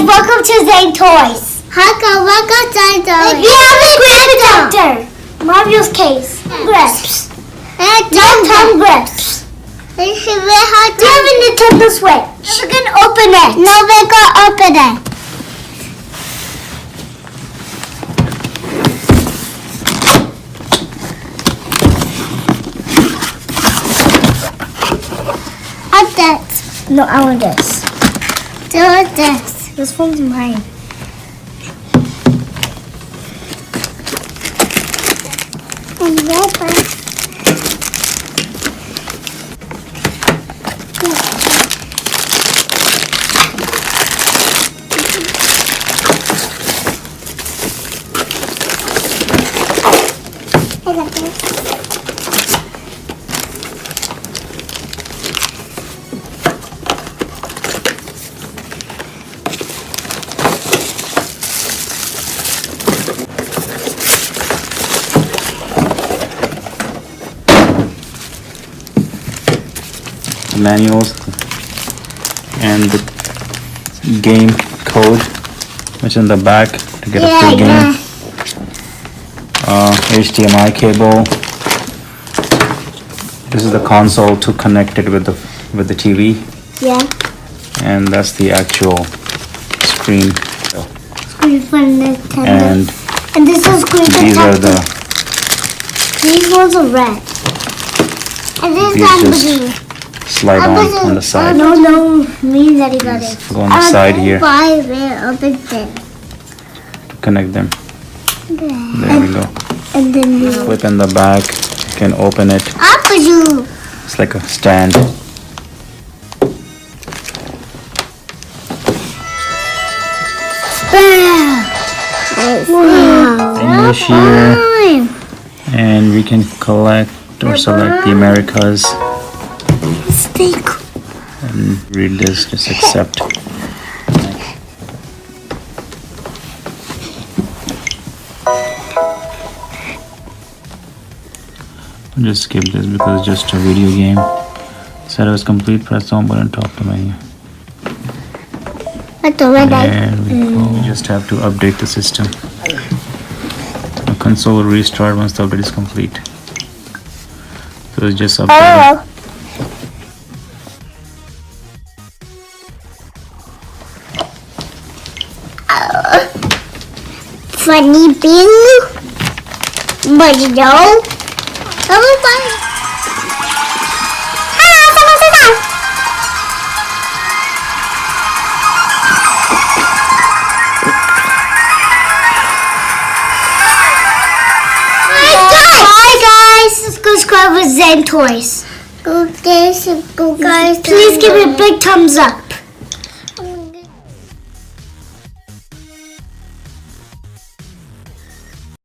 guys, welcome to Zane Toys. Welcome to Zane Toys. We have a grip protector. Mario's case. Grips. Tom grips. We have a Nintendo Switch. We can open it. No, we can open it. What's that? No, I want this. Do this. This one's mine. And this one. I got this. Manuals and the game code which is in the back to get a free game. HDMI cable. This is the console to connect it with the TV. Yeah. And that's the actual screen. Screen for Nintendo. And this is screen for these are the. These ones are red. And this These one just blue. slide on the side. No, me and Daddy got it. Go on the side here Open them. to connect them. There we go. And then Flip in the back. You can open it. Apple you. It's like a stand. English here. And we can collect or select the Americas. steak. And read this, just accept. I'll just skip this because it's just a video game. Setup is complete, press the home button, talk to menu. There we go. You just have to update the system. The console will restart once the update is complete. So it's just updating. Funny Bing. Mario. Bye. Subscribe with Zane Toys. Go guys. Please give it a big thumbs up.